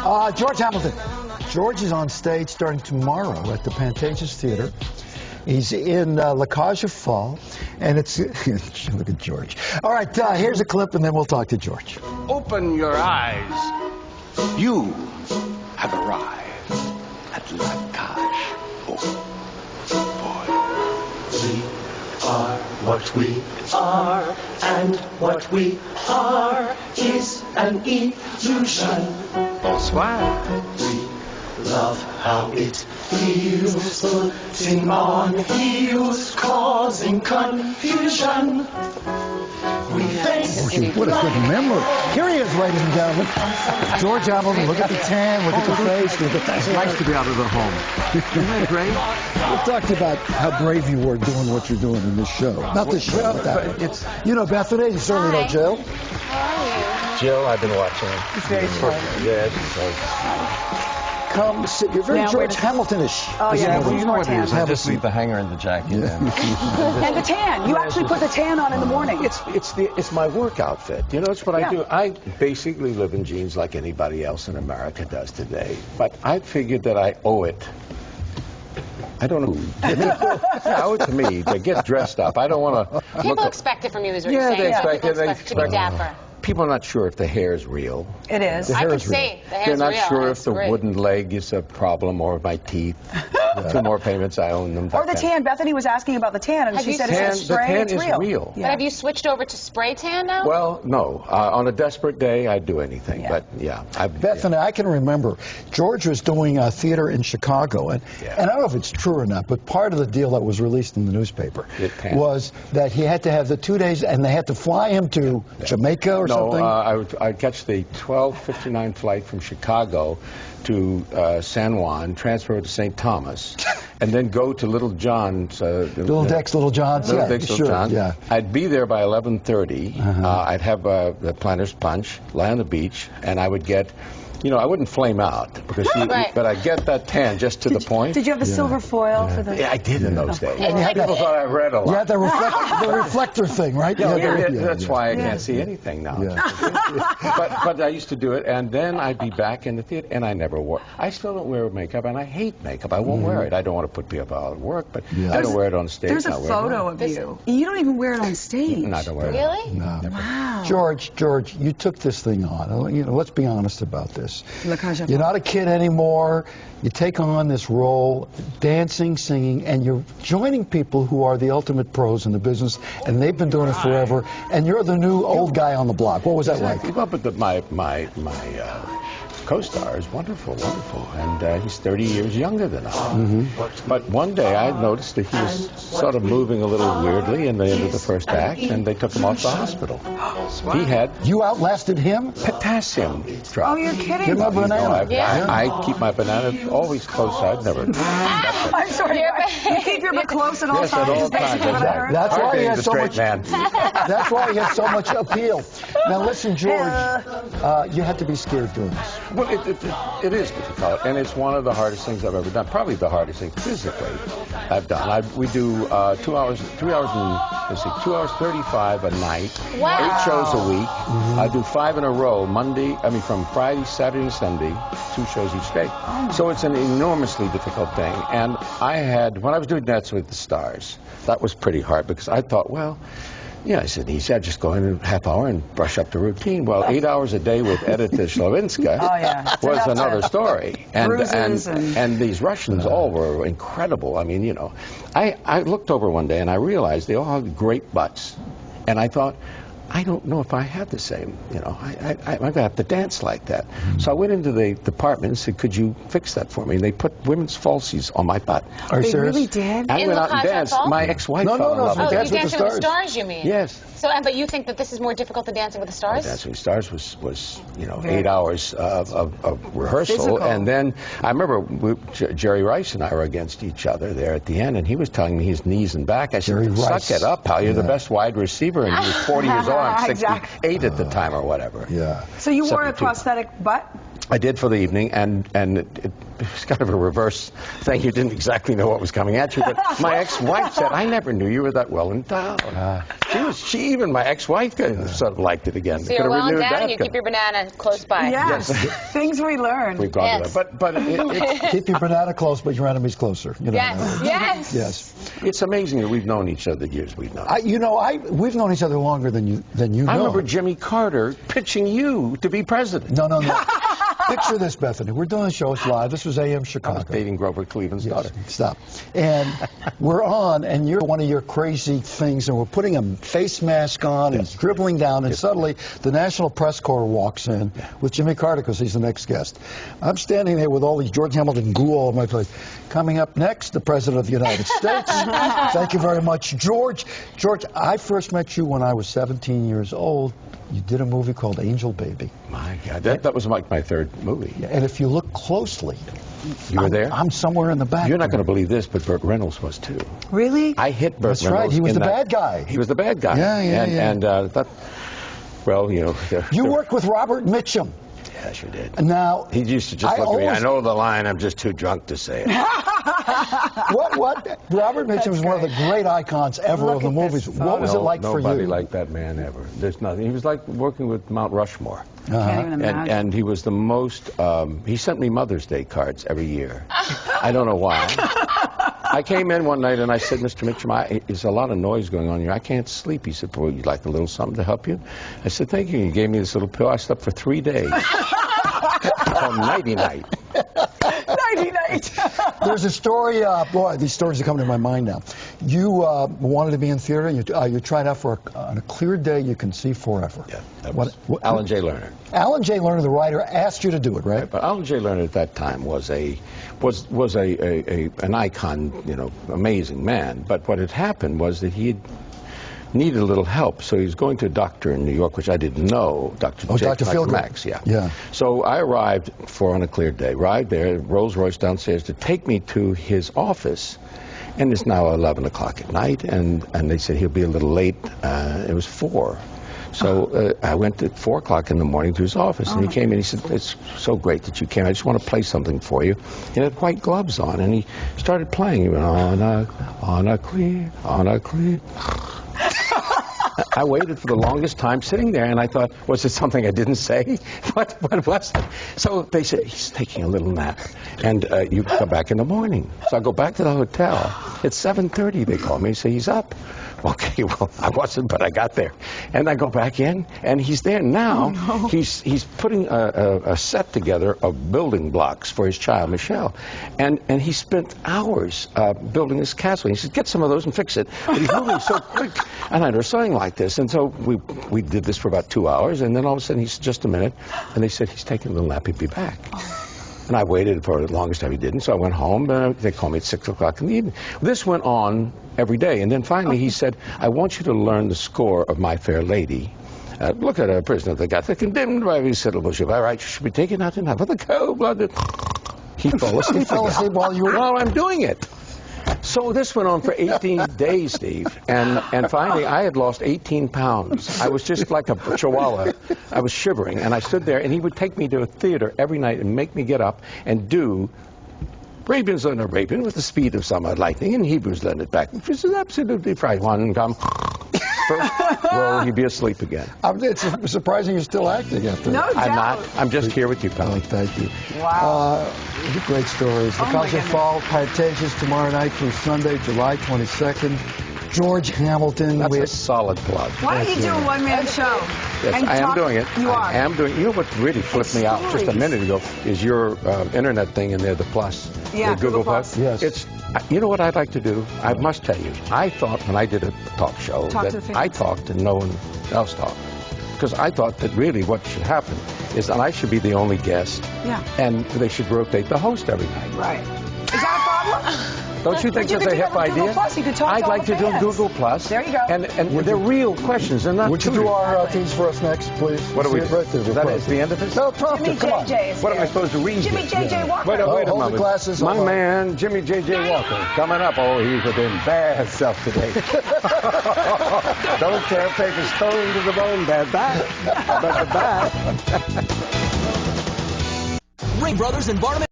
George Hamilton. George is on stage starting tomorrow at the Pantages Theater. He's in La Cage aux Folles, and it's... Look at George. All right, here's a clip, and then we'll talk to George. Open your eyes. You have arrived at La Cage aux Folles. We are what we are, and what we are is an illusion. Bonsoir. We love how it feels, putting on heels, causing confusion. We face What a good memory. Here he is, ladies and gentlemen. George Hamilton. Look at the tan, look at the face, look at the It's nice to be out of the home. Isn't that great? We'll talk to you about how brave you were doing what you're doing in this show. Not this show, but that one. You know Bethany, you certainly know Jill. How are you? Jill, I've been watching. He's very smart. Yeah, Come sit. You're very Now, George wait a- Hamilton-ish. Oh, yeah, well, you know what it is. I Have a just seat. leave the hanger and the jacket. And the tan. You actually put the tan on in the morning. it's my work outfit. You know, it's what I do. I basically live in jeans like anybody else in America does today. But I figured that I owe it. I don't know. I owe it to me to get dressed up. I don't want to. People expect it from you, is what you're Yeah, saying. they expect People it. They expect to be expect- dapper. People are not sure if the hair is real. It is. The I hair can is real. see the hair's They're not real, sure and if it's the great. wooden leg is a problem or my teeth. 2 more payments, I own them. Or the tan. Bethany was asking about the tan, and Have she you said seen- it's The spray, tan it's is real. real. Yeah. But have you switched over to spray tan now? Well, no. On a desperate day, I'd do anything. Yeah. But, yeah. Bethany, I can remember George was doing theater in Chicago, and I don't know if it's true or not, but part of the deal that was released in the newspaper was that he had to have the 2 days, and they had to fly him to Jamaica or something. I'd catch the 12:59 flight from Chicago to San Juan, transfer to St. Thomas, and then go to Little John's. Little Dick's, Little John's, Little yeah, Dick's, sure, Little John's. yeah. I'd be there by 11:30. I'd have the planter's punch, lie on the beach, and I would get, you know, I wouldn't flame out, because Right. but I'd get that tan just to the point. Did you have the silver foil for the... Yeah, I did in those days. And you had People that- thought I read a lot. You had the reflector thing, right? Yeah, Yeah, that's yeah. why I can't see anything now. Yeah. but I used to do it, and then I'd be back in the theater, and I never wore. I still don't wear makeup, and I hate makeup. I won't wear it. I don't want to put people out at work, but I don't wear it on stage. There's a I wear it photo on- of you. You don't even wear it on stage. No, I don't wear it. Really? No. Wow. George, you took this thing on. You know, let's be honest about this. La Cage aux You're Folles. not a kid anymore. You take on this role, dancing, singing, and you're joining people who are the ultimate pros in the business, and they've been doing it forever. And you're the new old guy on the block. What was that like? Well, but my co-star is wonderful, and he's 30 years younger than I. But one day I noticed that he was sort of moving a little weirdly in the end of the first act, and they took him off to the hospital. He had You outlasted him? potassium drop. Oh, you're kidding. Give him a banana. I keep my banana always close. I've never. I'm sorry. You keep your butt close at all Yes, times. at all is basically times. what I heard. That's Hard why he being has the so straight much. man. That's why he has so much appeal. Now listen, George, you had to be scared doing this. Well, it is difficult, and it's one of the hardest things I've ever done. Probably the hardest thing physically I've done. We do 2 hours, 3 hours, and let's see, 2 hours 35 a night. Wow. 8 shows a week. I do 5 in a row. From Friday, Saturday, and Sunday, 2 shows each day. So it's an enormously difficult thing. And when I was doing Dance with the Stars, that was pretty hard, because I thought, well, yeah, I said, easy. I'd just go in a half hour and brush up the routine. Well, 8 hours a day with Edita Slavinska was another story. And these Russians all were incredible. I mean, you know, I looked over one day and I realized they all had great butts. And I thought, I don't know if I have the same, you know, I'm going to have to dance like that. So I went into the department and said, could you fix that for me? And they put women's falsies on my butt. Are you They serious? really did? I In went La out and Cage aux danced. Folles? My ex-wife No, fell in love Oh, with you Dance with the Dancing with the Stars. Stars, you mean? Yes. So, but you think that this is more difficult than Dancing with the Stars? Dancing with the Stars was you know, 8 hours of rehearsal. Physical. And then I remember Jerry Rice and I were against each other there at the end, and he was telling me his knees and back. I said, Jerry Rice. suck it up, pal. You're the best wide receiver. And he was 40 years old. I'm 68 at the time or whatever. Yeah. So you wore a 72. prosthetic butt? I did for the evening, and it's kind of a reverse thing. You didn't exactly know what was coming at you, but my ex-wife said, I never knew you were that well endowed. Even my ex-wife sort of liked it again. So you're well endowed and you keep your banana close by. Yes. Things we learned. We've gone to that. But it's Keep your banana close, but your enemy's closer. You know, Yes. Yes. It's amazing that we've known each other the years we've known. We've known each other longer than you know. I remember Jimmy Carter pitching you to be president. No. Picture this, Bethany. We're doing a show. It's live. This was AM Chicago. I was dating Grover Cleveland's daughter. Stop. And we're on, and you're one of your crazy things, and we're putting a face mask on and dribbling down, and suddenly the National Press Corps walks in with Jimmy Carter because he's the next guest. I'm standing there with all these George Hamilton goo all over my place. Coming up next, the President of the United States. Thank you very much, George. George, I first met you when I was 17 years old. You did a movie called Angel Baby. My God, that was like my third movie. And if you look closely, you were there? I'm somewhere in the back. You're not going to believe this, but Burt Reynolds was too. Really? I hit Burt That's Reynolds. right. He was the bad guy. He was the bad guy. Yeah. And that, well, you know. You worked with Robert Mitchum. Yes, you did. Now, he used to just look at me. I know the line. I'm just too drunk to say it. What? Robert Mitchum was one of the great icons ever of the movies. What was it like for you? Nobody like that man ever. There's nothing. He was like working with Mount Rushmore. Can't even imagine. And he was the most. He sent me Mother's Day cards every year. I don't know why. I came in one night and I said, Mr. Mitchum, there's a lot of noise going on here. I can't sleep. He said, well, you'd like a little something to help you? I said, thank you. He gave me this little pill. I slept for 3 days. Called Nighty Night. Nighty night. There's a story, boy, these stories are coming to my mind now. You wanted to be in theater, and you tried out for on a clear day you can see forever. Yeah, that was Alan J. Lerner. Alan J. Lerner, the writer, asked you to do it, right? But Alan J. Lerner at that time was an icon, you know, amazing man. But what had happened was that he needed a little help, so he was going to a doctor in New York, which I didn't know, Dr. Philgood. Max, yeah. Yeah. So I arrived on a clear day, arrived there, Rolls Royce downstairs to take me to his office, and it's now 11 o'clock at night, and they said he'll be a little late. It was 4. So I went at 4 o'clock in the morning to his office, and he came in. He said, "It's so great that you came. I just want to play something for you." He had white gloves on, and he started playing. He went on a clear. I waited for the longest time sitting there, and I thought, was it something I didn't say? What was it? So they said, he's taking a little nap, and you come back in the morning. So I go back to the hotel. It's 7:30, they call me, say he's up. Okay, well, I wasn't, but I got there. And I go back in, and he's there now. Oh, no. He's putting a set together of building blocks for his child, Michelle. And he spent hours building this castle. He said, get some of those and fix it. But he's moving so quick. And I never saw anything like this. And so we did this for about 2 hours, and then all of a sudden he said, just a minute. And they said, he's taking a little nap, he'll be back. And I waited for the longest time he didn't, so I went home, and they called me at 6 o'clock in the evening. This went on every day, and then finally he said, I want you to learn the score of My Fair Lady. Look at a prisoner that got condemned by his citizenship. All right, you should be taken out tonight with a cold-blooded. He fell asleep. He fell asleep while I'm doing it. So this went on for 18 days, Steve, and finally I had lost 18 pounds. I was just like a chihuahua. I was shivering, and I stood there, and he would take me to a theater every night and make me get up and do Ravens on a Raven with the speed of summer lightning, and Hebrews lend it back, which is absolutely right. One come. First row, he'd be asleep again. It's surprising you're still acting after that. No I'm doubt. not. I'm just here with you, pal. Thank you. Wow. Great stories. The Culture Fall Pantages tomorrow night through Sunday, July 22nd. George Hamilton. That's a solid plug. Why don't you do a one-man show? Yes, I am doing it. You are. I am doing it. You know what really flipped me out just a minute ago is your internet thing in there, the plus. Yeah, the Google Plus. Yes. You know what I'd like to do? I must tell you. I thought when I did a talk show that I talked and no one else talked. Because I thought that really what should happen is that I should be the only guest. Yeah. And they should rotate the host every night. Right. Is that a problem? Don't you think that's a hip idea? Google Plus. You could talk I'd to like to do fans. Google Plus. There you go. And they're real questions. They're not. Would you do our teams for us next, please? What do we do? Right there, Is that the end of it? No, prompt Jimmy it. Come on. JJ is What am I here. supposed to read? Jimmy JJ Walker. Wait a hold the moment. glasses, My hold on. man, Jimmy JJ Walker, coming up. Oh, he's within bad self today. Don't care, take a stone to the bone, bad. Bye. Bye. Ring Brothers and Barnum.